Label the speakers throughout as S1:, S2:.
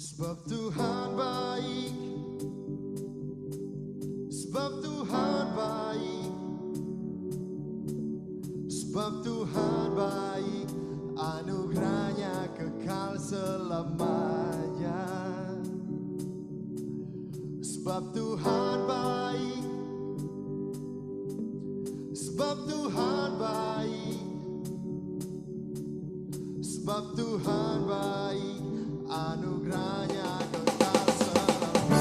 S1: Sebab Tuhan baik, sebab Tuhan baik, sebab Tuhan baik, anugerahnya kekal selamanya. Sebab Tuhan baik, sebab Tuhan baik, sebab Tuhan baik, anugerahnya kekal selamanya.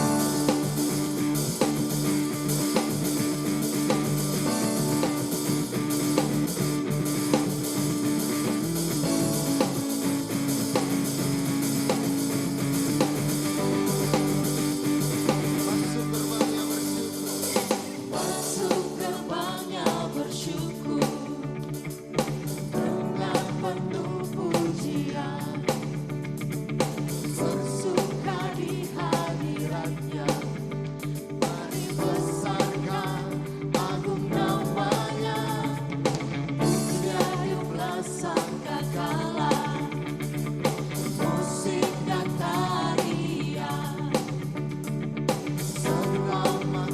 S2: Masuk gerbangnya bersyukur dengan penuh pujian, bersuka di hadiratnya, mari besarkan agung namanya, tiup sangkakala, musik dan tarian, selamat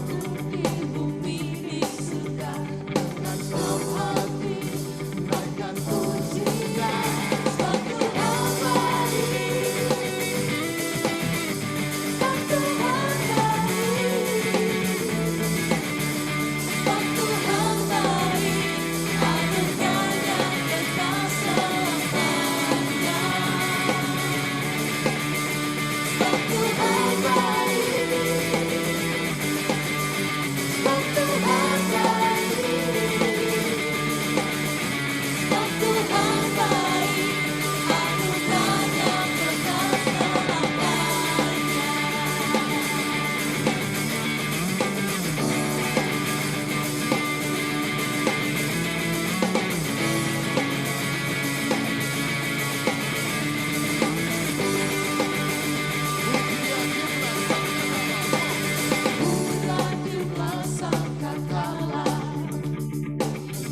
S2: di bumi di surga, dengan senang hati naikkan pujian. Sebab Tuhan baik, sebab Tuhan baik, sebab Tuhan baik, anugerahnya kekal selamanya. Sebab Tuhan baik, sebab Tuhan baik, sebab Tuhan baik, anugerahnya kekal selamanya. Tiuplah sangkakala,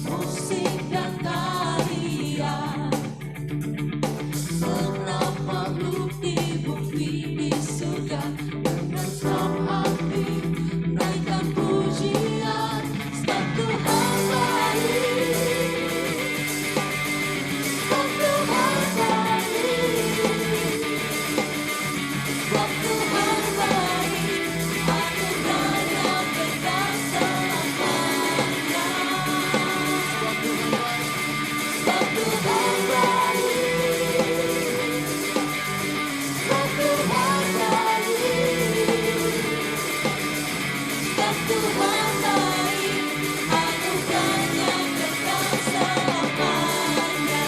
S2: musik dan tarian, senang makhluk di bumi di surga, dengan senang hati naikkan pujian. Sebab Tuhan baik, sebab Tuhan baik, sebab Tuhan baik, anugerahnya kekal selamanya. Sebab Tuhan baik, sebab Tuhan baik, sebab Tuhan baik, anugerahnya kekal selamanya.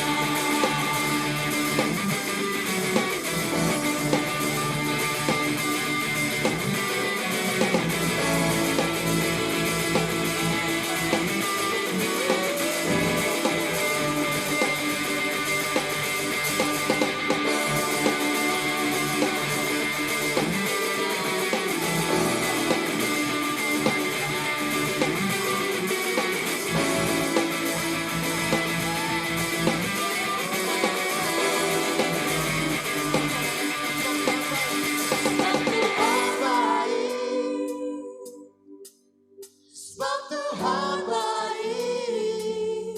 S2: Sebab Tuhan baik,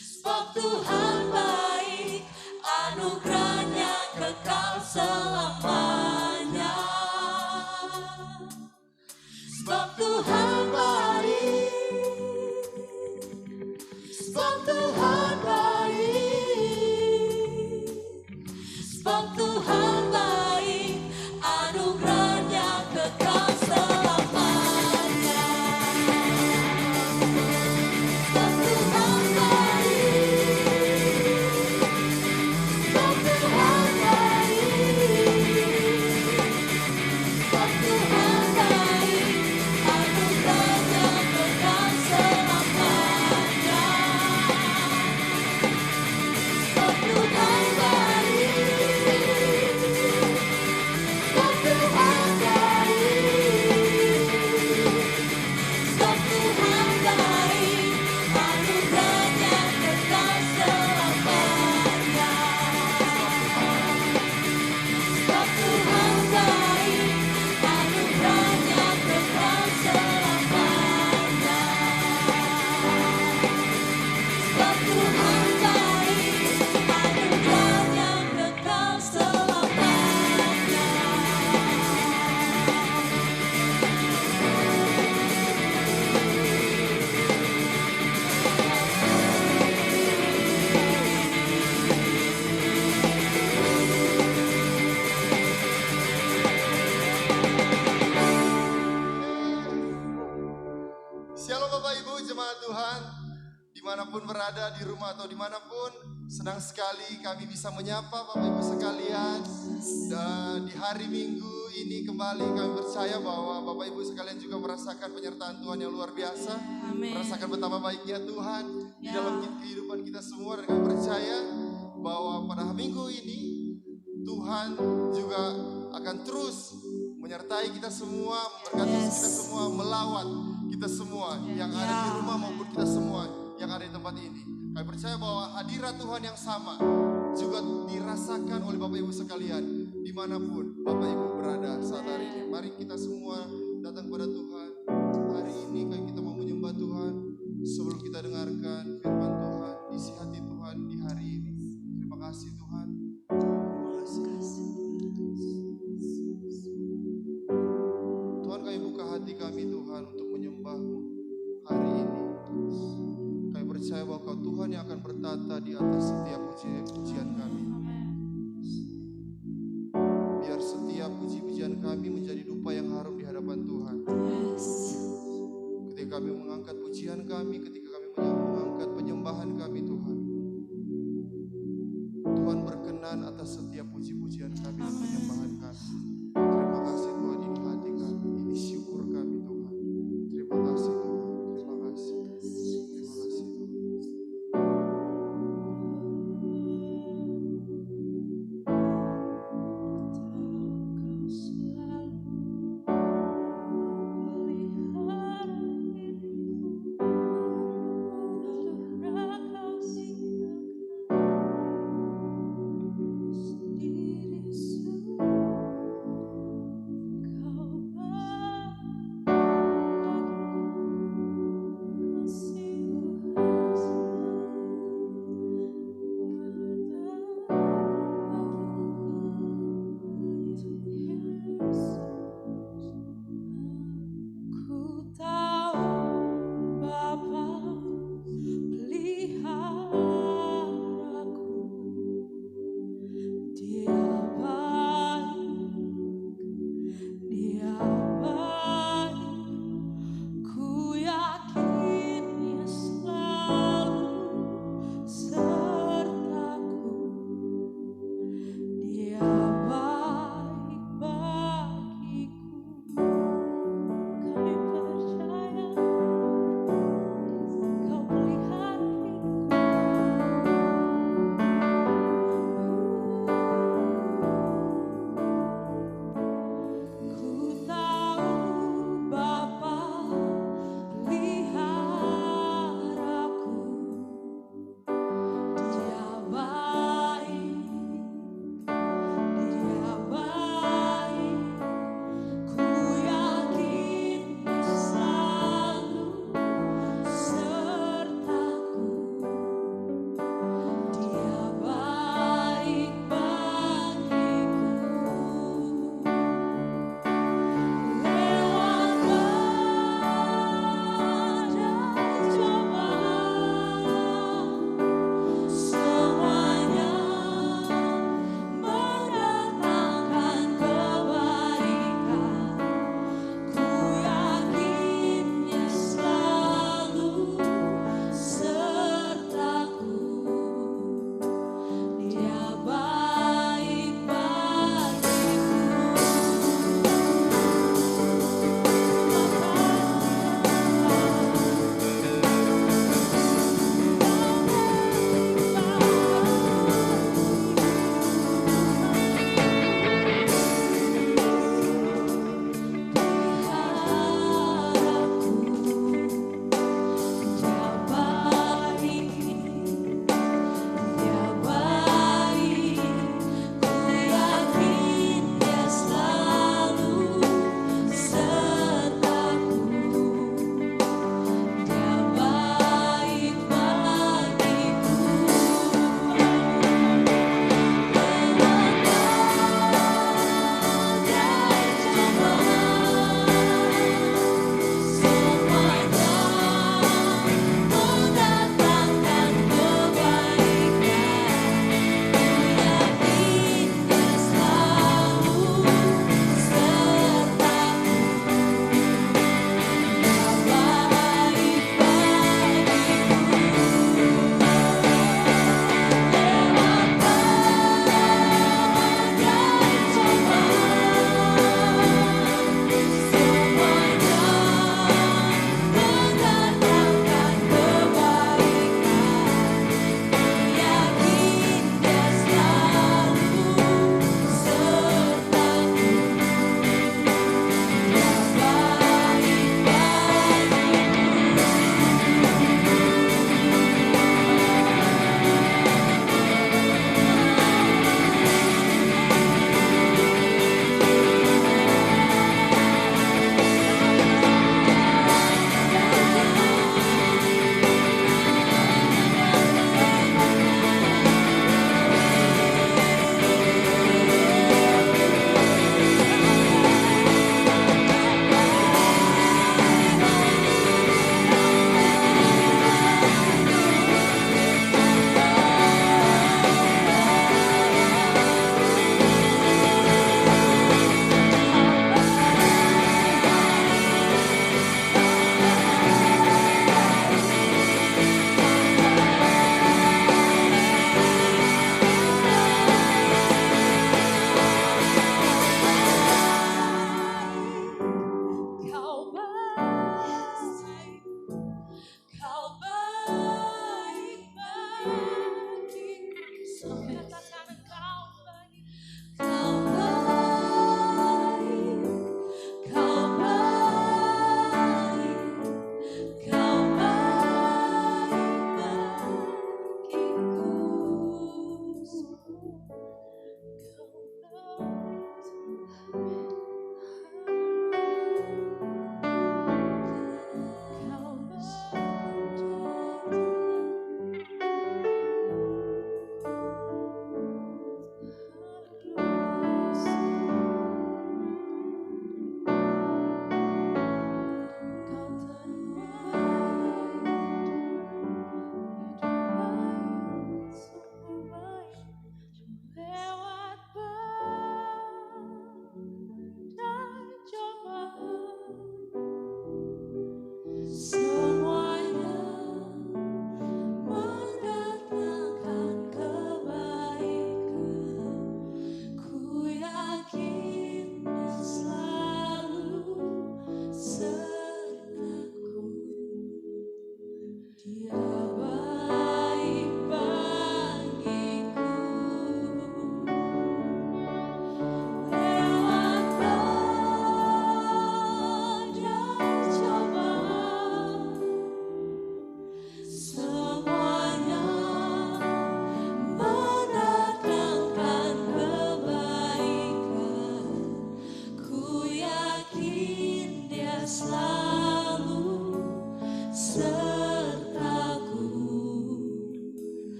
S2: sebab Tuhan baik, anugerahnya kekal selamanya. Sebab Tuhan baik, sebab Tuhan baik, sebab Tuhan baik, anugerahnya kekal selamanya.
S1: Shalom Bapak Ibu jemaat Tuhan, dimanapun berada, di rumah atau dimanapun, senang sekali kami bisa menyapa Bapak Ibu sekalian. Dan di hari Minggu ini kembali kami percaya bahwa Bapak Ibu sekalian juga merasakan penyertaan Tuhan yang luar biasa.
S2: Amin.
S1: Merasakan betapa baiknya Tuhan di
S2: Ya.
S1: dalam kehidupan kita semua. Dan kami percaya bahwa pada minggu ini Tuhan juga akan terus menyertai kita semua, memberkati
S2: Yes.
S1: kita semua, melawat kita semua yang ada di rumah maupun kita semua yang ada di tempat ini. Kami percaya bahwa hadirat Tuhan yang sama juga dirasakan oleh Bapak Ibu sekalian dimanapun Bapak Ibu berada saat hari ini. Mari kita semua datang kepada Tuhan hari ini, kayak kita mau menyembah Tuhan sebelum kita dengarkan firman Tuhan, isi hati Tuhan di hari ini. Terima kasih Tuhan. Terima kasih. Tuhan, kami buka hati kami Tuhan untuk menyembah-Mu hari ini. Kami percaya bahwa Kau Tuhan yang akan bertata di atas setiap pujian kami. Biar setiap puji-pujian kami menjadi dupa yang harum di hadapan Tuhan.
S2: Yes.
S1: Ketika kami mengangkat pujian kami, ketika kami mengangkat penyembahan kami Tuhan. Tuhan berkenan atas setiap puji-pujian kami dan penyembahan kami. Terima kasih Tuhan, ini hati kami, ini syukur kami Tuhan. Terima kasih Tuhan, terima kasih. Terima kasih Tuhan.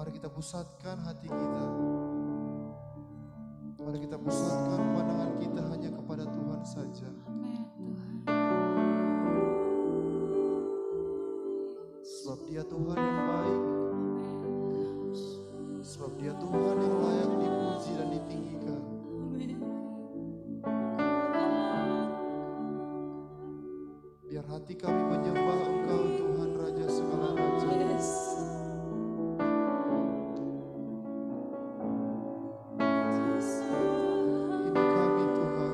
S1: Mari kita pusatkan hati kita. Mari kita pusatkan pandangan kita hanya kepada Tuhan saja.
S2: Amin Tuhan.
S1: Sebab Dia Tuhan yang baik. Sebab Dia Tuhan yang layak dipuji dan ditinggikan.
S2: Amin.
S1: Biar hati kami menyembah Engkau Tuhan Raja segala raja.
S2: Yes.
S1: Ini kami Tuhan.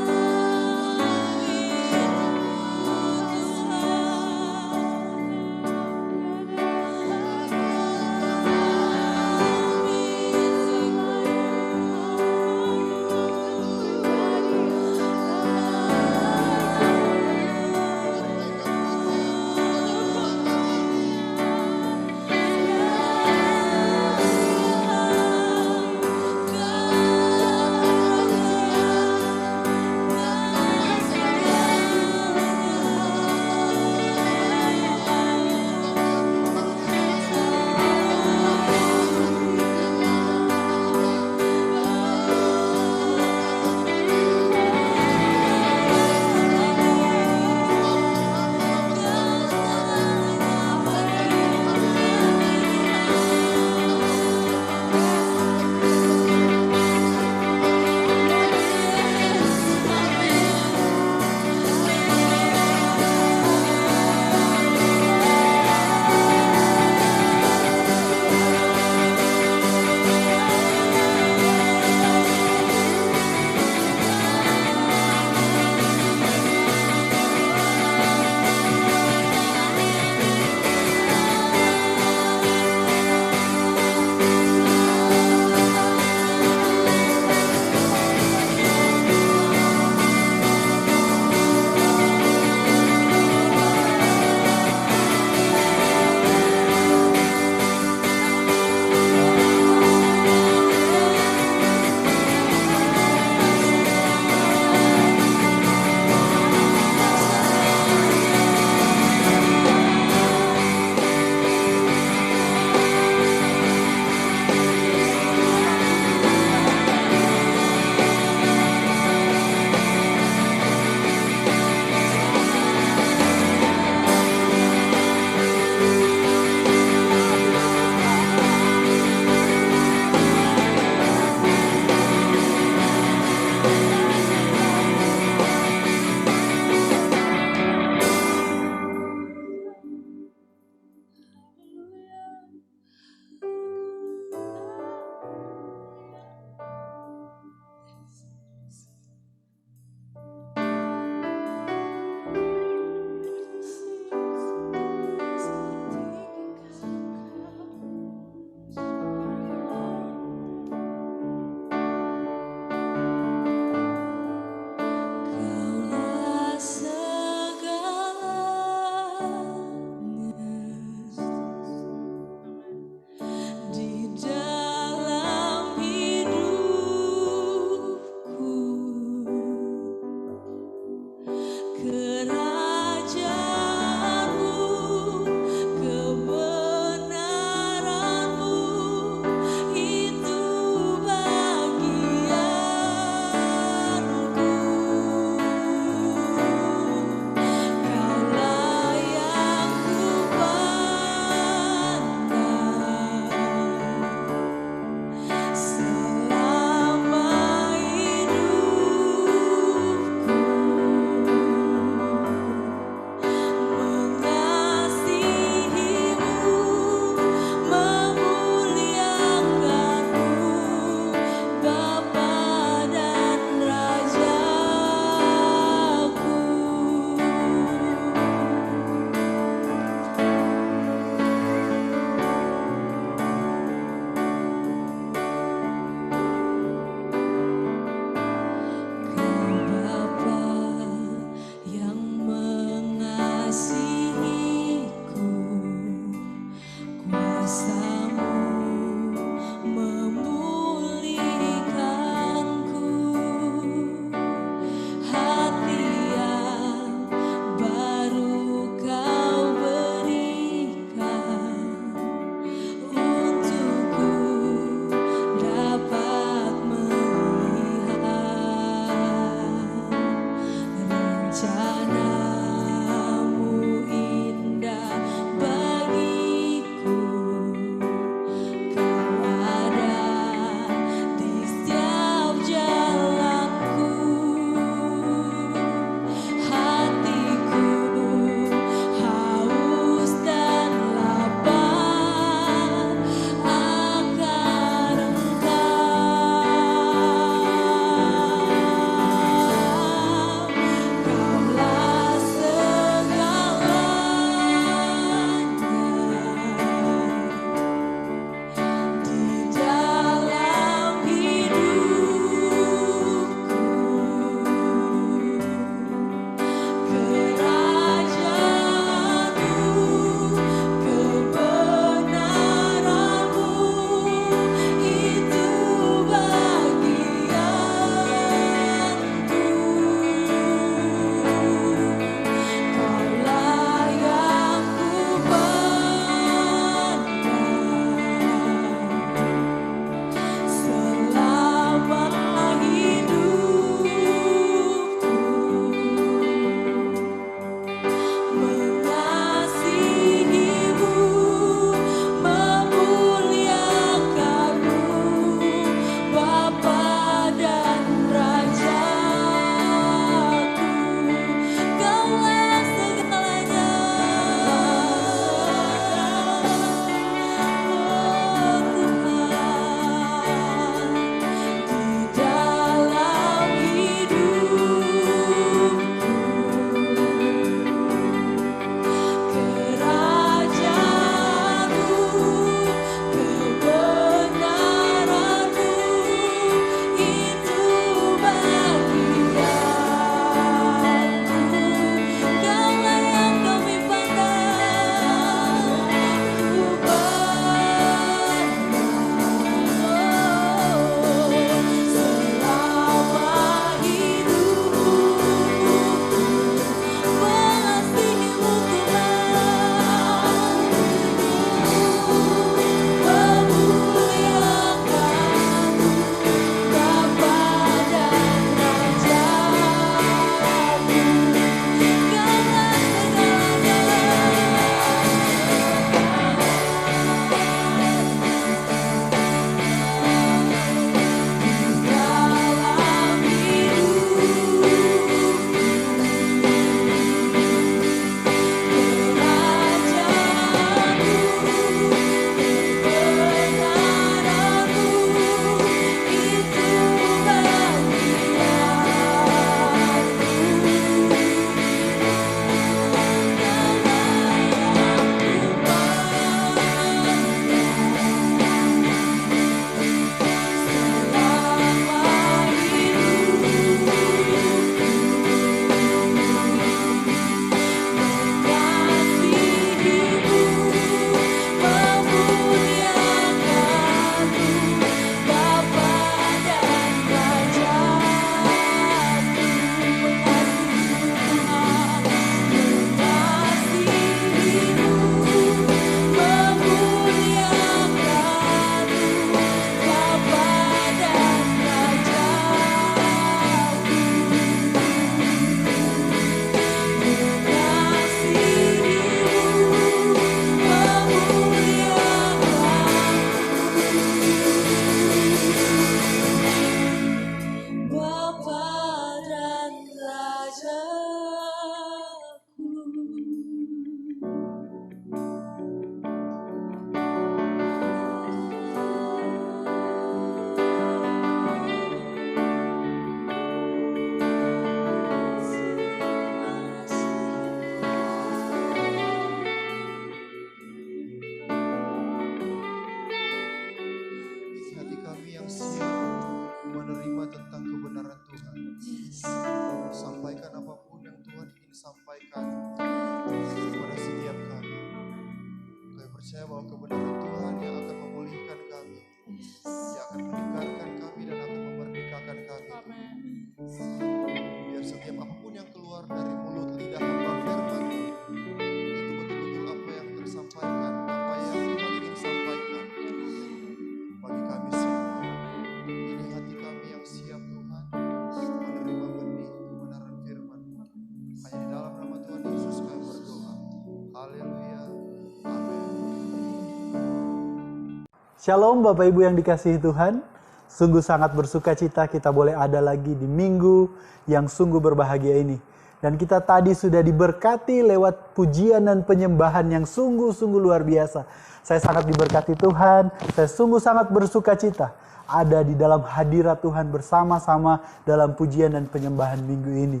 S3: Shalom Bapak Ibu yang dikasihi Tuhan. Sungguh sangat bersuka cita kita boleh ada lagi di minggu yang sungguh berbahagia ini. Dan kita tadi sudah diberkati lewat pujian dan penyembahan yang sungguh-sungguh luar biasa. Saya sangat diberkati Tuhan, saya sungguh sangat bersuka cita ada di dalam hadirat Tuhan bersama-sama dalam pujian dan penyembahan minggu ini.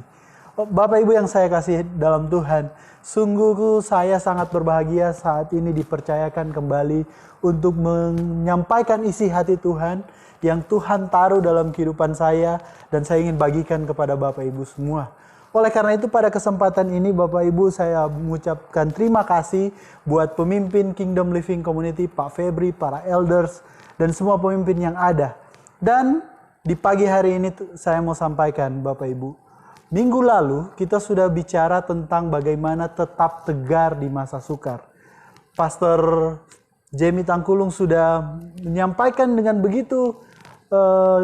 S3: Bapak Ibu yang saya kasih dalam Tuhan, sungguh saya sangat berbahagia saat ini dipercayakan kembali untuk menyampaikan isi hati Tuhan yang Tuhan taruh dalam kehidupan saya dan saya ingin bagikan kepada Bapak Ibu semua. Oleh karena itu pada kesempatan ini Bapak Ibu saya mengucapkan terima kasih buat pemimpin Kingdom Living Community, Pak Febri, para elders, dan semua pemimpin yang ada. Dan di pagi hari ini saya mau sampaikan Bapak Ibu, minggu lalu kita sudah bicara tentang bagaimana tetap tegar di masa sukar. Pastor Jamie Tangkulung sudah menyampaikan dengan begitu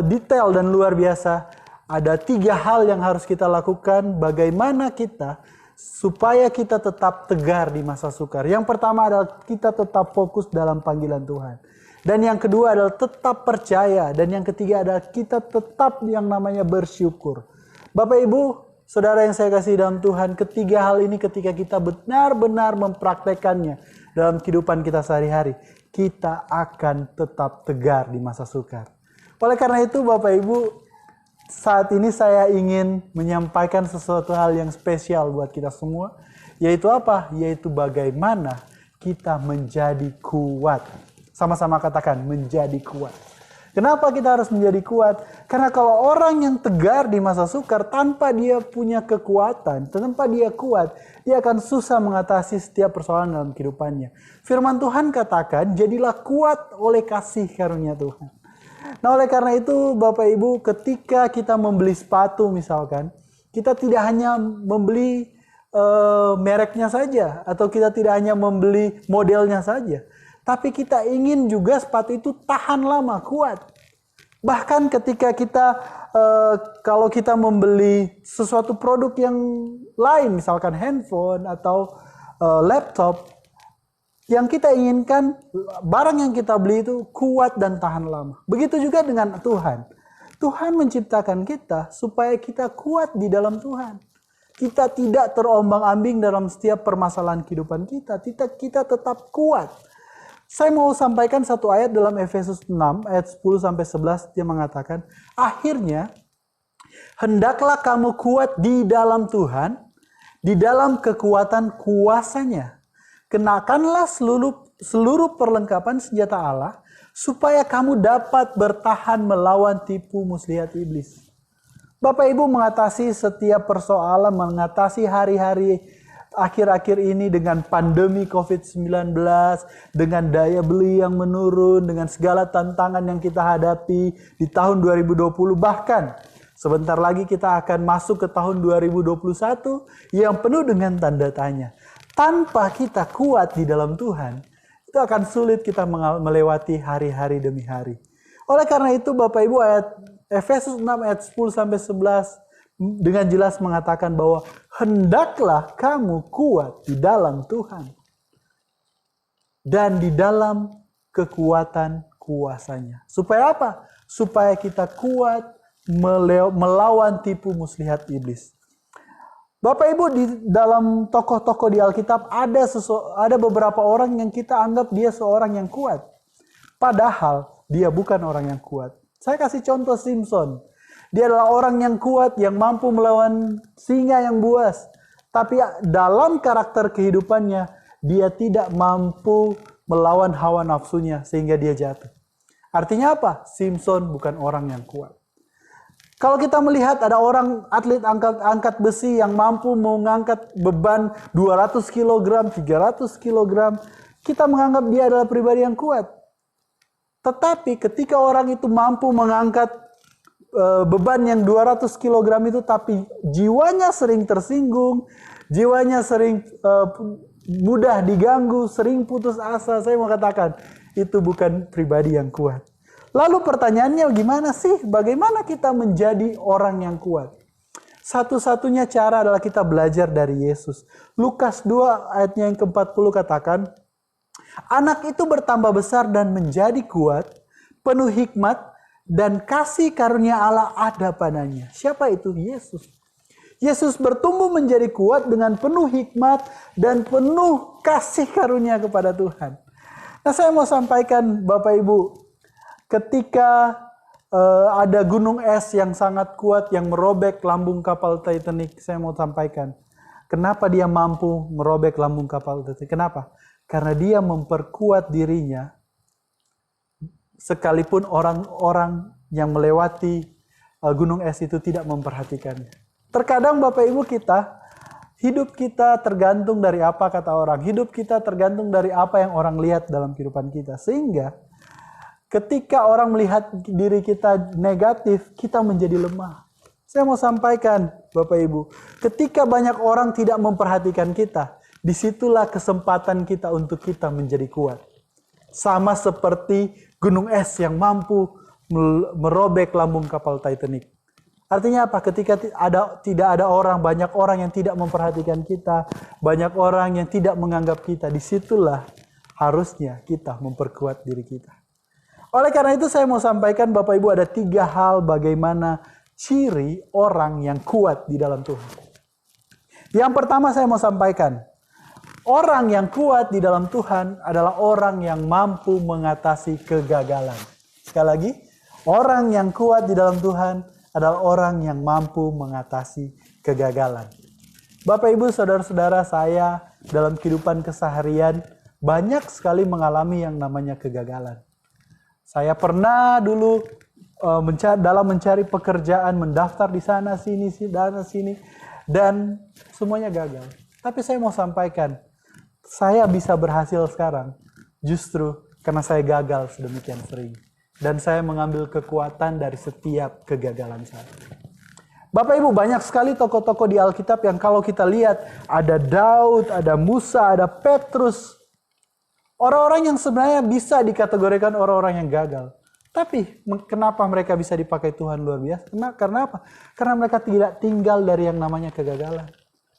S3: detail dan luar biasa. Ada 3 hal yang harus kita lakukan bagaimana kita supaya kita tetap tegar di masa sukar. Yang pertama adalah kita tetap fokus dalam panggilan Tuhan. Dan yang kedua adalah tetap percaya. Dan yang ketiga adalah kita tetap yang namanya bersyukur. Bapak Ibu, saudara yang saya kasih dalam Tuhan, ketiga hal ini ketika kita benar-benar mempraktekannya dalam kehidupan kita sehari-hari, kita akan tetap tegar di masa sukar. Oleh karena itu Bapak Ibu, saat ini saya ingin menyampaikan sesuatu hal yang spesial buat kita semua, yaitu apa? Yaitu bagaimana kita menjadi kuat. Sama-sama katakan, menjadi kuat. Kenapa kita harus menjadi kuat? Karena kalau orang yang tegar di masa sukar tanpa dia punya kekuatan, tanpa dia kuat, dia akan susah mengatasi setiap persoalan dalam kehidupannya. Firman Tuhan katakan, jadilah kuat oleh kasih karunia Tuhan. Nah oleh karena itu Bapak Ibu, ketika kita membeli sepatu misalkan, kita tidak hanya membeli mereknya saja, atau kita tidak hanya membeli modelnya saja, tapi kita ingin juga sepatu itu tahan lama, kuat. Bahkan ketika kita, kalau kita membeli sesuatu produk yang lain, misalkan handphone atau laptop, yang kita inginkan, barang yang kita beli itu kuat dan tahan lama. Begitu juga dengan Tuhan. Tuhan menciptakan kita supaya kita kuat di dalam Tuhan. Kita tidak terombang-ambing dalam setiap permasalahan kehidupan kita. Kita tetap kuat. Saya mau sampaikan satu ayat dalam Efesus 6 ayat 10-11, dia mengatakan, akhirnya hendaklah kamu kuat di dalam Tuhan, di dalam kekuatan kuasanya. Kenakanlah seluruh perlengkapan senjata Allah, supaya kamu dapat bertahan melawan tipu muslihat iblis. Bapak Ibu mengatasi setiap persoalan, mengatasi hari-hari akhir-akhir ini dengan pandemi COVID-19, dengan daya beli yang menurun, dengan segala tantangan yang kita hadapi di tahun 2020, bahkan sebentar lagi kita akan masuk ke tahun 2021 yang penuh dengan tanda tanya. Tanpa kita kuat di dalam Tuhan, itu akan sulit kita melewati hari-hari demi hari. Oleh karena itu Bapak Ibu, ayat Efesus 6 ayat 10-11 dengan jelas mengatakan bahwa hendaklah kamu kuat di dalam Tuhan dan di dalam kekuatan kuasanya. Supaya apa? Supaya kita kuat melawan tipu muslihat iblis. Bapak Ibu, di dalam tokoh-tokoh di Alkitab ada beberapa orang yang kita anggap dia seorang yang kuat. Padahal dia bukan orang yang kuat. Saya kasih contoh Simpson. Dia adalah orang yang kuat yang mampu melawan singa yang buas. Tapi dalam karakter kehidupannya dia tidak mampu melawan hawa nafsunya sehingga dia jatuh. Artinya apa? Simpson bukan orang yang kuat. Kalau kita melihat ada orang atlet angkat besi yang mampu mengangkat beban 200 kg, 300 kg, kita menganggap dia adalah pribadi yang kuat. Tetapi ketika orang itu mampu mengangkat beban yang 200 kg itu, tapi jiwanya sering tersinggung, jiwanya sering mudah diganggu, sering putus asa, saya mau katakan, itu bukan pribadi yang kuat. Lalu pertanyaannya gimana sih? Bagaimana kita menjadi orang yang kuat? Satu-satunya cara adalah kita belajar dari Yesus. Lukas 2 ayatnya yang ke-40 katakan, Anak itu bertambah besar dan menjadi kuat, penuh hikmat, dan kasih karunia Allah ada padanya. Siapa itu? Yesus. Yesus bertumbuh menjadi kuat dengan penuh hikmat dan penuh kasih karunia kepada Tuhan. Nah, saya mau sampaikan Bapak Ibu, ketika ada gunung es yang sangat kuat yang merobek lambung kapal Titanic, saya mau sampaikan, kenapa dia mampu merobek lambung kapal Titanic? Kenapa? Karena dia memperkuat dirinya, sekalipun orang-orang yang melewati gunung es itu tidak memperhatikannya. Terkadang Bapak Ibu hidup kita tergantung dari apa kata orang. Hidup kita tergantung dari apa yang orang lihat dalam kehidupan kita. Sehingga ketika orang melihat diri kita negatif, kita menjadi lemah. Saya mau sampaikan Bapak Ibu, ketika banyak orang tidak memperhatikan kita, disitulah kesempatan kita untuk kita menjadi kuat. Sama seperti gunung es yang mampu merobek lambung kapal Titanic. Artinya apa? Ketika tidak ada orang, banyak orang yang tidak memperhatikan kita, banyak orang yang tidak menganggap kita, disitulah harusnya kita memperkuat diri kita. Oleh karena itu saya mau sampaikan Bapak Ibu ada 3 hal bagaimana ciri orang yang kuat di dalam Tuhan. Yang pertama saya mau sampaikan, orang yang kuat di dalam Tuhan adalah orang yang mampu mengatasi kegagalan. Sekali lagi, orang yang kuat di dalam Tuhan adalah orang yang mampu mengatasi kegagalan. Bapak Ibu, saudara-saudara, saya dalam kehidupan keseharian banyak sekali mengalami yang namanya kegagalan. Saya pernah dulu dalam mencari pekerjaan, mendaftar di sana sini, dan semuanya gagal. Tapi saya mau sampaikan, saya bisa berhasil sekarang justru karena saya gagal sedemikian sering. Dan saya mengambil kekuatan dari setiap kegagalan saya. Bapak Ibu, banyak sekali tokoh-tokoh di Alkitab yang kalau kita lihat, ada Daud, ada Musa, ada Petrus. Orang-orang yang sebenarnya bisa dikategorikan orang-orang yang gagal. Tapi kenapa mereka bisa dipakai Tuhan luar biasa? Karena apa? Karena mereka tidak tinggal dari yang namanya kegagalan.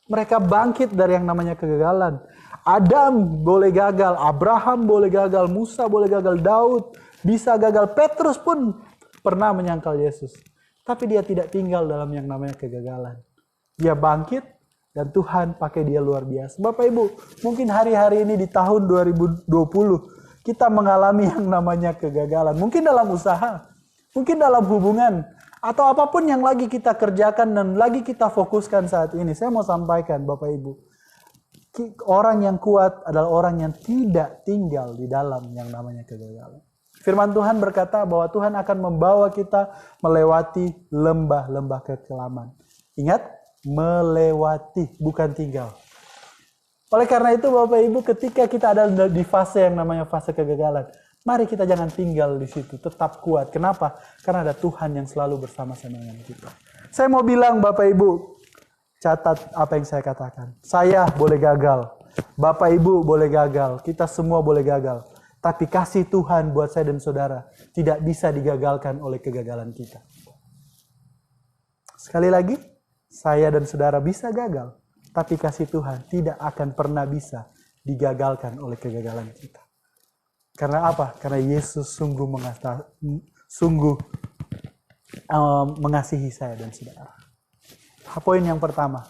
S3: Mereka bangkit dari yang namanya kegagalan. Adam boleh gagal, Abraham boleh gagal, Musa boleh gagal, Daud bisa gagal, Petrus pun pernah menyangkal Yesus. Tapi dia tidak tinggal dalam yang namanya kegagalan. Dia bangkit dan Tuhan pakai dia luar biasa. Bapak Ibu, mungkin hari-hari ini di tahun 2020 kita mengalami yang namanya kegagalan. Mungkin dalam usaha, mungkin dalam hubungan, atau apapun yang lagi kita kerjakan dan lagi kita fokuskan saat ini. Saya mau sampaikan Bapak Ibu, orang yang kuat adalah orang yang tidak tinggal di dalam yang namanya kegagalan. Firman Tuhan berkata bahwa Tuhan akan membawa kita melewati lembah-lembah kekelaman. Ingat, melewati, bukan tinggal. Oleh karena itu Bapak Ibu, ketika kita ada di fase yang namanya fase kegagalan, mari kita jangan tinggal di situ, tetap kuat. Kenapa? Karena ada Tuhan yang selalu bersama-sama dengan kita. Saya mau bilang Bapak Ibu, catat apa yang saya katakan. Saya boleh gagal, Bapak Ibu boleh gagal, kita semua boleh gagal. Tapi kasih Tuhan buat saya dan saudara tidak bisa digagalkan oleh kegagalan kita. Sekali lagi, saya dan saudara bisa gagal. Tapi kasih Tuhan tidak akan pernah bisa digagalkan oleh kegagalan kita. Karena apa? Karena Yesus sungguh mengasihi saya dan saudara. Poin yang pertama,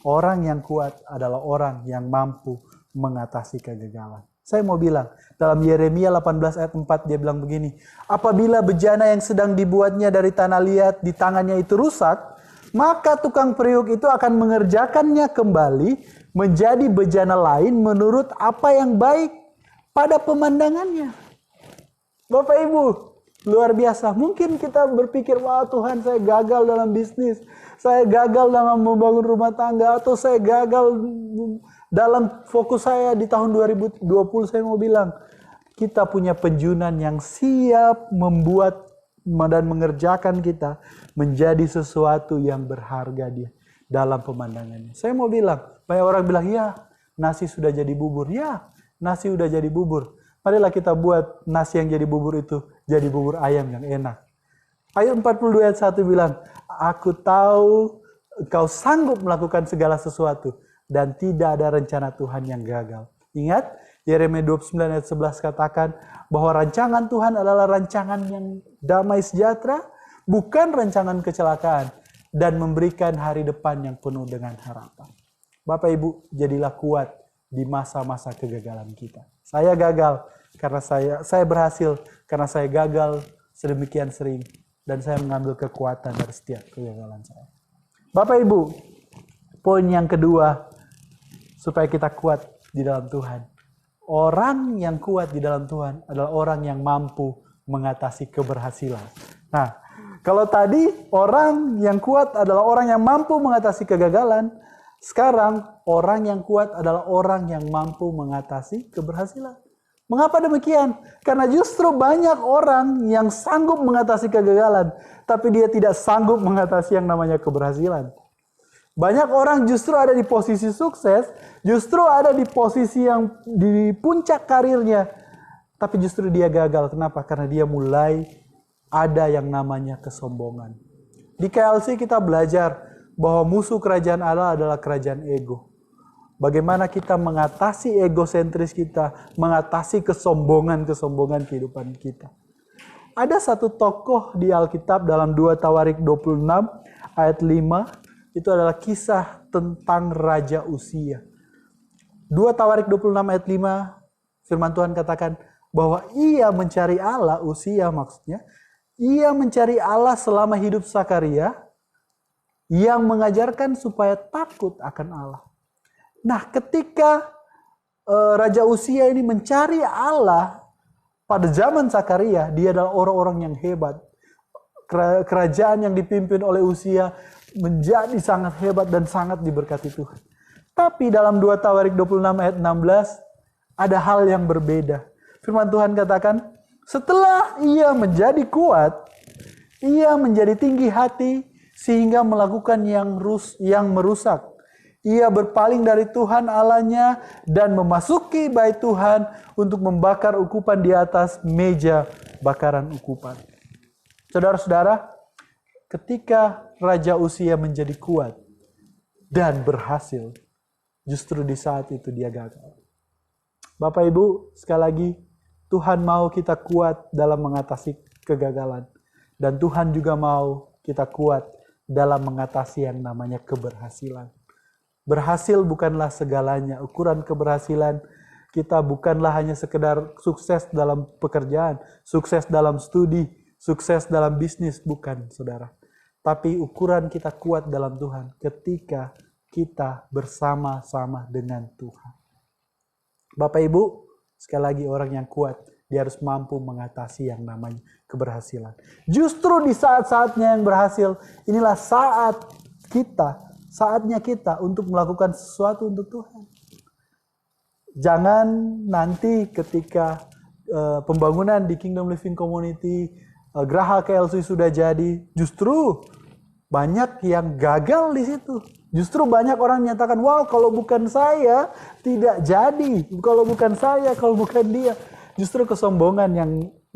S3: orang yang kuat adalah orang yang mampu mengatasi kegagalan. Saya mau bilang, dalam Yeremia 18 ayat 4 dia bilang begini, apabila bejana yang sedang dibuatnya dari tanah liat di tangannya itu rusak, maka tukang periuk itu akan mengerjakannya kembali menjadi bejana lain menurut apa yang baik pada pemandangannya. Bapak Ibu, luar biasa. Mungkin kita berpikir, wah Tuhan, saya gagal dalam bisnis, saya gagal dalam membangun rumah tangga, atau saya gagal dalam fokus saya di tahun 2020. Saya mau bilang, kita punya penjunan yang siap membuat dan mengerjakan kita menjadi sesuatu yang berharga dia dalam pemandangannya. Saya mau bilang, banyak orang bilang, ya nasi sudah jadi bubur. Ya, nasi sudah jadi bubur. Marilah kita buat nasi yang jadi bubur itu jadi bubur ayam yang enak. Ayat 42 ayat 1 bilang, aku tahu engkau sanggup melakukan segala sesuatu dan tidak ada rencana Tuhan yang gagal. Ingat, Yeremia 29 ayat 11 katakan bahwa rancangan Tuhan adalah rancangan yang damai sejahtera, bukan rancangan kecelakaan, dan memberikan hari depan yang penuh dengan harapan. Bapak Ibu, jadilah kuat di masa-masa kegagalan kita. Saya gagal karena saya berhasil karena saya gagal sedemikian sering, dan saya mengambil kekuatan dari setiap kegagalan saya. Bapak Ibu, poin yang kedua supaya kita kuat di dalam Tuhan. Orang yang kuat di dalam Tuhan adalah orang yang mampu mengatasi keberhasilan. Nah, kalau tadi orang yang kuat adalah orang yang mampu mengatasi kegagalan, sekarang orang yang kuat adalah orang yang mampu mengatasi keberhasilan. Mengapa demikian? Karena justru banyak orang yang sanggup mengatasi kegagalan, tapi dia tidak sanggup mengatasi yang namanya keberhasilan. Banyak orang justru ada di posisi sukses, justru ada di posisi yang di puncak karirnya, tapi justru dia gagal. Kenapa? Karena dia mulai ada yang namanya kesombongan. Di KLC kita belajar bahwa musuh kerajaan Allah adalah kerajaan ego. Bagaimana kita mengatasi egosentris kita, mengatasi kesombongan kehidupan kita. Ada satu tokoh di Alkitab dalam 2 Tawarik 26 ayat 5, itu adalah kisah tentang Raja Uzia. 2 Tawarik 26 ayat 5, firman Tuhan katakan bahwa ia mencari Allah, Uzia maksudnya, ia mencari Allah selama hidup Sakaria, yang mengajarkan supaya takut akan Allah. Nah, ketika Raja Uzia ini mencari Allah pada zaman Sakaria, dia adalah orang-orang yang hebat. Kerajaan yang dipimpin oleh Uzia menjadi sangat hebat dan sangat diberkati Tuhan. Tapi dalam 2 Tawarik 26 ayat 16 ada hal yang berbeda. Firman Tuhan katakan, setelah ia menjadi kuat, ia menjadi tinggi hati sehingga melakukan yang merusak. Ia berpaling dari Tuhan Allahnya dan memasuki bait Tuhan untuk membakar ukupan di atas meja bakaran ukupan. Saudara-saudara, ketika Raja Uzia menjadi kuat dan berhasil, justru di saat itu dia gagal. Bapak Ibu, sekali lagi, Tuhan mau kita kuat dalam mengatasi kegagalan. Dan Tuhan juga mau kita kuat dalam mengatasi yang namanya keberhasilan. Berhasil bukanlah segalanya. Ukuran keberhasilan kita bukanlah hanya sekedar sukses dalam pekerjaan, sukses dalam studi, sukses dalam bisnis, bukan, saudara. Tapi ukuran kita kuat dalam Tuhan ketika kita bersama-sama dengan Tuhan. Bapak Ibu, sekali lagi orang yang kuat, dia harus mampu mengatasi yang namanya keberhasilan. Justru di saat-saatnya yang berhasil, inilah saatnya kita untuk melakukan sesuatu untuk Tuhan. Jangan nanti ketika pembangunan di Kingdom Living Community, Geraha KLC sudah jadi, justru banyak yang gagal di situ. Justru banyak orang menyatakan, wow, kalau bukan saya tidak jadi. Kalau bukan saya, kalau bukan dia. Justru kesombongan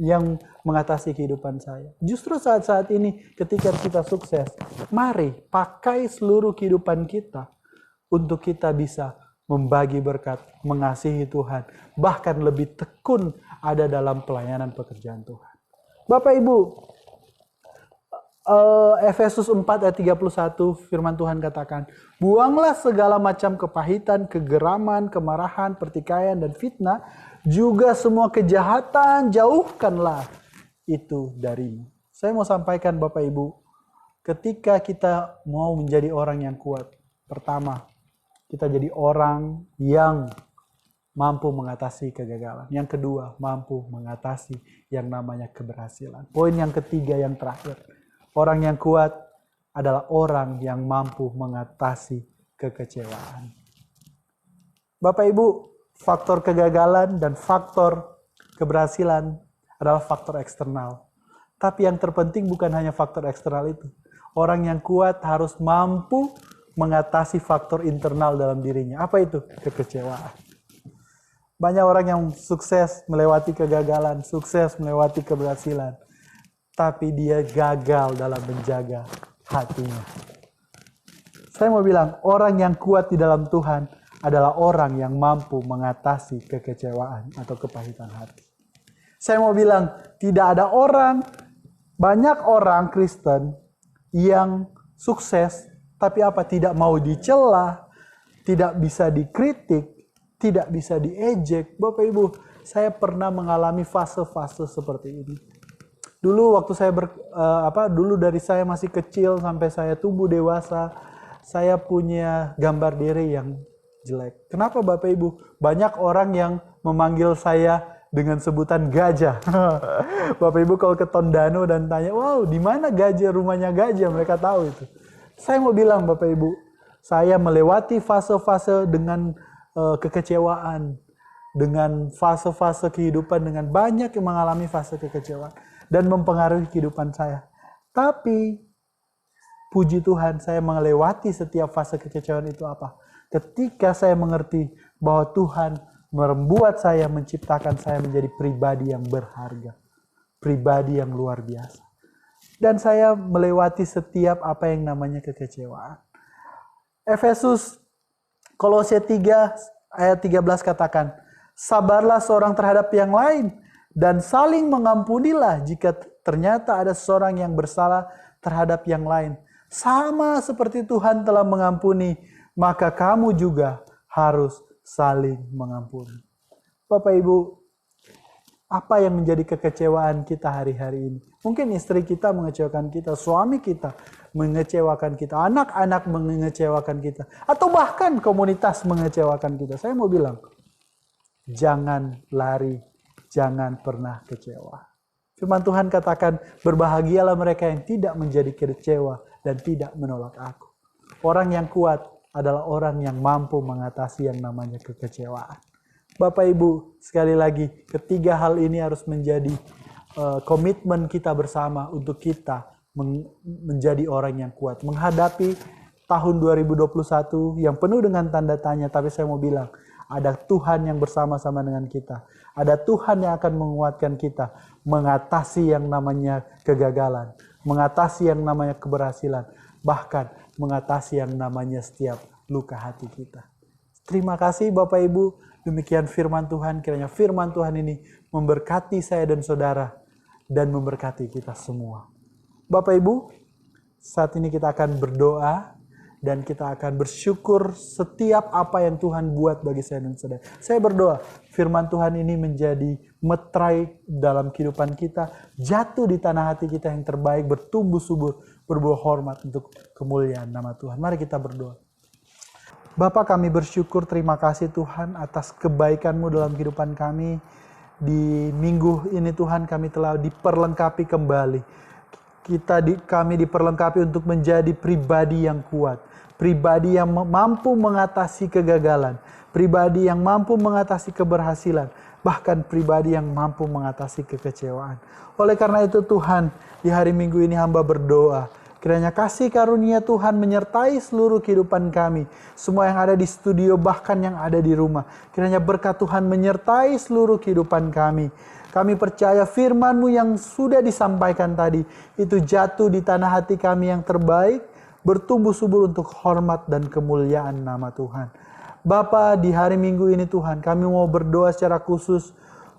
S3: yang mengatasi kehidupan saya. Justru saat-saat ini ketika kita sukses, mari pakai seluruh kehidupan kita untuk kita bisa membagi berkat, mengasihi Tuhan, bahkan lebih tekun ada dalam pelayanan pekerjaan Tuhan. Bapak Ibu, Efesus 4 ayat 31 firman Tuhan katakan, buanglah segala macam kepahitan, kegeraman, kemarahan, pertikaian, dan fitnah, juga semua kejahatan, jauhkanlah itu darimu. Saya mau sampaikan Bapak Ibu, ketika kita mau menjadi orang yang kuat, pertama, kita jadi orang yang mampu mengatasi kegagalan. Yang kedua, mampu mengatasi yang namanya keberhasilan. Poin yang ketiga yang terakhir, orang yang kuat adalah orang yang mampu mengatasi kekecewaan. Bapak Ibu, faktor kegagalan dan faktor keberhasilan adalah faktor eksternal. Tapi yang terpenting bukan hanya faktor eksternal itu. Orang yang kuat harus mampu mengatasi faktor internal dalam dirinya. Apa itu? Kekecewaan. Banyak orang yang sukses melewati kegagalan, sukses melewati keberhasilan. Tapi dia gagal dalam menjaga hatinya. Saya mau bilang, orang yang kuat di dalam Tuhan adalah orang yang mampu mengatasi kekecewaan atau kepahitan hati. Saya mau bilang, tidak ada banyak orang Kristen yang sukses, tapi tidak mau dicela, tidak bisa dikritik, tidak bisa diejek. Bapak Ibu, saya pernah mengalami fase-fase seperti ini. Dulu waktu saya dulu dari saya masih kecil sampai saya tumbuh dewasa, saya punya gambar diri yang jelek. Kenapa Bapak Ibu? Banyak orang yang memanggil saya dengan sebutan gajah. Bapak Ibu kalau ke Tondano dan tanya, wow, di mana gajah, rumahnya gajah, mereka tahu itu. Saya mau bilang Bapak Ibu, saya melewati fase-fase dengan kekecewaan, dengan fase-fase kehidupan, dengan banyak yang mengalami fase kekecewaan dan mempengaruhi kehidupan saya. Tapi puji Tuhan, saya melewati setiap fase kekecewaan itu apa? Ketika saya mengerti bahwa Tuhan membuat saya, menciptakan saya menjadi pribadi yang berharga, pribadi yang luar biasa. Dan saya melewati setiap apa yang namanya kekecewaan. Kolose 3 ayat 13 katakan, sabarlah seorang terhadap yang lain dan saling mengampunilah jika ternyata ada seorang yang bersalah terhadap yang lain. Sama seperti Tuhan telah mengampuni, maka kamu juga harus saling mengampuni. Bapak Ibu, apa yang menjadi kekecewaan kita hari-hari ini? Mungkin istri kita mengecewakan kita, suami kita mengecewakan kita, anak-anak mengecewakan kita, atau bahkan komunitas mengecewakan kita. Saya mau bilang, jangan lari, jangan pernah kecewa. Firman Tuhan katakan, berbahagialah mereka yang tidak menjadi kecewa dan tidak menolak aku. Orang yang kuat adalah orang yang mampu mengatasi yang namanya kekecewaan. Bapak Ibu, sekali lagi, ketiga hal ini harus menjadi komitmen kita bersama untuk kita menjadi orang yang kuat. Menghadapi tahun 2021 yang penuh dengan tanda tanya, tapi saya mau bilang, ada Tuhan yang bersama-sama dengan kita. Ada Tuhan yang akan menguatkan kita mengatasi yang namanya kegagalan, mengatasi yang namanya keberhasilan, bahkan mengatasi yang namanya setiap luka hati kita. Terima kasih Bapak Ibu. Demikian firman Tuhan. Kiranya firman Tuhan ini memberkati saya dan saudara dan memberkati kita semua. Bapak Ibu, saat ini kita akan berdoa dan kita akan bersyukur setiap apa yang Tuhan buat bagi saya dan saudara. Saya berdoa firman Tuhan ini menjadi meterai dalam kehidupan kita, jatuh di tanah hati kita yang terbaik, bertumbuh subur, berbuah hormat untuk kemuliaan nama Tuhan. Mari kita berdoa. Bapa, kami bersyukur, terima kasih Tuhan atas kebaikan-Mu dalam kehidupan kami. Di minggu ini Tuhan kami telah diperlengkapi kembali. Kami diperlengkapi untuk menjadi pribadi yang kuat. Pribadi yang mampu mengatasi kegagalan. Pribadi yang mampu mengatasi keberhasilan. Bahkan pribadi yang mampu mengatasi kekecewaan. Oleh karena itu Tuhan, di hari Minggu ini hamba berdoa. Kiranya kasih karunia Tuhan menyertai seluruh kehidupan kami. Semua yang ada di studio, bahkan yang ada di rumah. Kiranya berkat Tuhan menyertai seluruh kehidupan kami. Kami percaya firman-Mu yang sudah disampaikan tadi, itu jatuh di tanah hati kami yang terbaik, bertumbuh subur untuk hormat dan kemuliaan nama Tuhan. Bapa, di hari Minggu ini Tuhan, kami mau berdoa secara khusus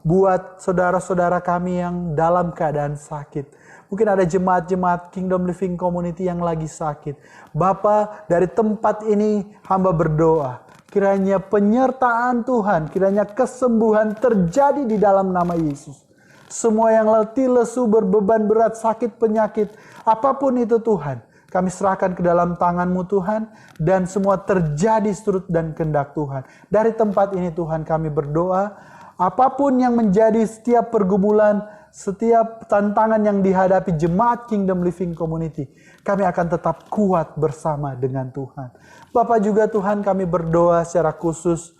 S3: buat saudara-saudara kami yang dalam keadaan sakit. Mungkin ada jemaat-jemaat Kingdom Living Community yang lagi sakit. Bapa, dari tempat ini hamba berdoa. Kiranya penyertaan Tuhan, kiranya kesembuhan terjadi di dalam nama Yesus. Semua yang letih, lesu, berbeban berat, sakit, penyakit, apapun itu Tuhan, kami serahkan ke dalam tangan-Mu Tuhan, dan semua terjadi seturut dan kehendak Tuhan. Dari tempat ini Tuhan kami berdoa, apapun yang menjadi setiap pergumulan, setiap tantangan yang dihadapi jemaat Kingdom Living Community, kami akan tetap kuat bersama dengan Tuhan. Bapak juga Tuhan, kami berdoa secara khusus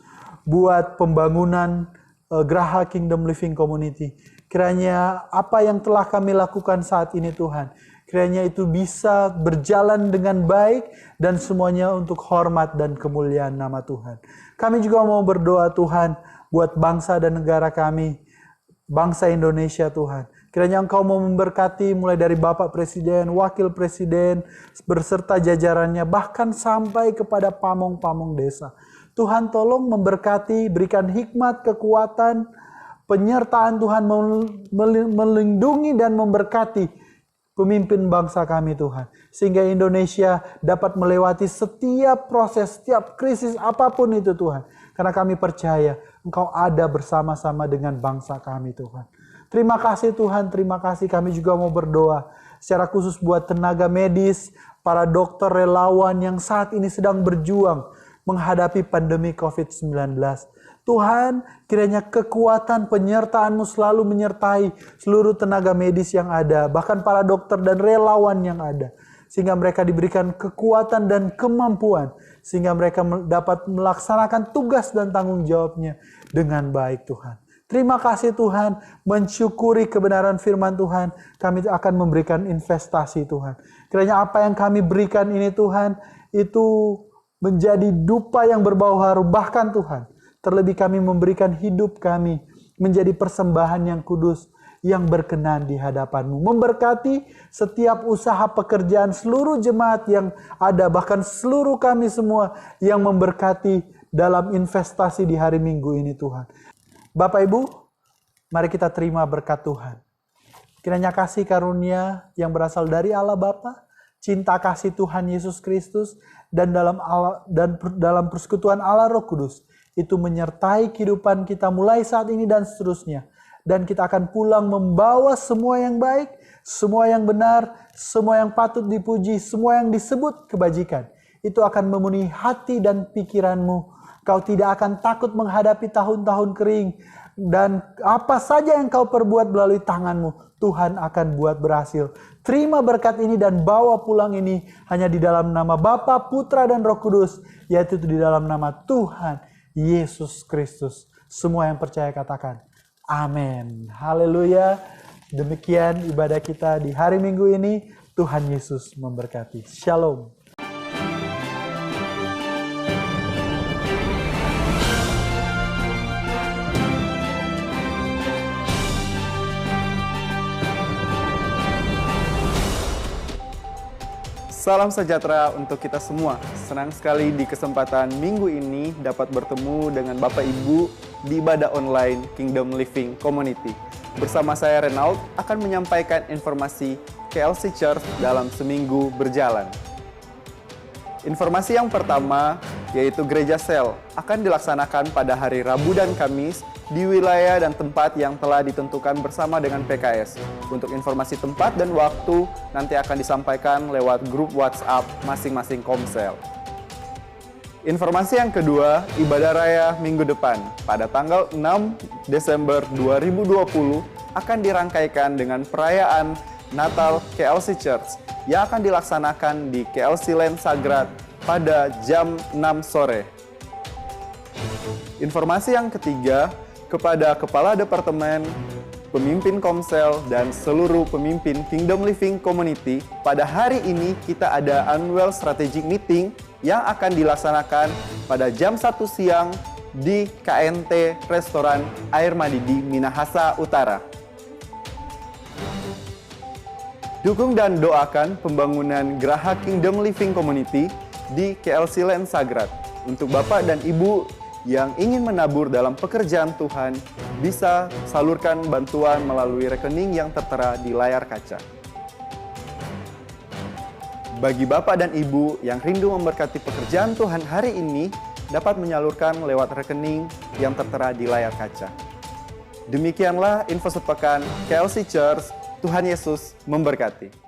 S3: buat pembangunan Geraha Kingdom Living Community. Kiranya apa yang telah kami lakukan saat ini Tuhan, kiranya itu bisa berjalan dengan baik dan semuanya untuk hormat dan kemuliaan nama Tuhan. Kami juga mau berdoa Tuhan buat bangsa dan negara kami, bangsa Indonesia Tuhan. Kiranya Engkau mau memberkati mulai dari Bapak Presiden, Wakil Presiden, berserta jajarannya, bahkan sampai kepada pamong-pamong desa. Tuhan tolong memberkati, berikan hikmat, kekuatan, penyertaan Tuhan, melindungi dan memberkati pemimpin bangsa kami Tuhan. Sehingga Indonesia dapat melewati setiap proses, setiap krisis apapun itu Tuhan. Karena kami percaya Engkau ada bersama-sama dengan bangsa kami Tuhan. Terima kasih Tuhan, terima kasih. Kami juga mau berdoa secara khusus buat tenaga medis, para dokter relawan yang saat ini sedang berjuang menghadapi pandemi COVID-19. Tuhan, kiranya kekuatan penyertaan-Mu selalu menyertai seluruh tenaga medis yang ada, bahkan para dokter dan relawan yang ada. Sehingga mereka diberikan kekuatan dan kemampuan, sehingga mereka dapat melaksanakan tugas dan tanggung jawabnya dengan baik Tuhan. Terima kasih Tuhan, mensyukuri kebenaran firman Tuhan, kami akan memberikan investasi Tuhan. Kiranya apa yang kami berikan ini Tuhan, itu menjadi dupa yang berbau harum, bahkan Tuhan, terlebih kami memberikan hidup kami menjadi persembahan yang kudus, yang berkenan di hadapan-Mu. Memberkati setiap usaha pekerjaan seluruh jemaat yang ada, bahkan seluruh kami semua yang memberkati dalam investasi di hari Minggu ini Tuhan. Bapak Ibu, mari kita terima berkat Tuhan. Kiranya kasih karunia yang berasal dari Allah Bapa, cinta kasih Tuhan Yesus Kristus, dan dalam persekutuan Allah Roh Kudus itu menyertai kehidupan kita mulai saat ini dan seterusnya. Dan kita akan pulang membawa semua yang baik, semua yang benar, semua yang patut dipuji, semua yang disebut kebajikan. Itu akan memenuhi hati dan pikiranmu. Kau tidak akan takut menghadapi tahun-tahun kering. Dan apa saja yang kau perbuat melalui tanganmu, Tuhan akan buat berhasil. Terima berkat ini dan bawa pulang ini hanya di dalam nama Bapa, Putra, dan Roh Kudus, yaitu di dalam nama Tuhan Yesus Kristus. Semua yang percaya katakan amin. Haleluya. Demikian ibadah kita di hari Minggu ini. Tuhan Yesus memberkati. Shalom.
S4: Salam sejahtera untuk kita semua. Senang sekali di kesempatan minggu ini dapat bertemu dengan Bapak Ibu di ibadah online Kingdom Living Community. Bersama saya Renaud akan menyampaikan informasi KLC Church dalam seminggu berjalan. Informasi yang pertama yaitu Gereja Sel akan dilaksanakan pada hari Rabu dan Kamis di wilayah dan tempat yang telah ditentukan bersama dengan PKS. Untuk informasi tempat dan waktu nanti akan disampaikan lewat grup WhatsApp masing-masing Komsel. Informasi yang kedua, ibadah raya minggu depan pada tanggal 6 Desember 2020 akan dirangkaikan dengan perayaan Natal KLC Church yang akan dilaksanakan di KLC Land Sagrat pada jam 6 sore. Informasi yang ketiga, kepada Kepala Departemen, pemimpin Komsel, dan seluruh pemimpin Kingdom Living Community, pada hari ini kita ada Annual Strategic Meeting yang akan dilaksanakan pada jam 1 siang di KNT Restoran Air Madidi, Minahasa Utara. Dukung dan doakan pembangunan Geraha Kingdom Living Community di KLC Land Sagrat. Untuk Bapak dan Ibu yang ingin menabur dalam pekerjaan Tuhan, bisa salurkan bantuan melalui rekening yang tertera di layar kaca. Bagi Bapak dan Ibu yang rindu memberkati pekerjaan Tuhan hari ini, dapat menyalurkan lewat rekening yang tertera di layar kaca. Demikianlah info sepekan KLC Church. Tuhan Yesus memberkati.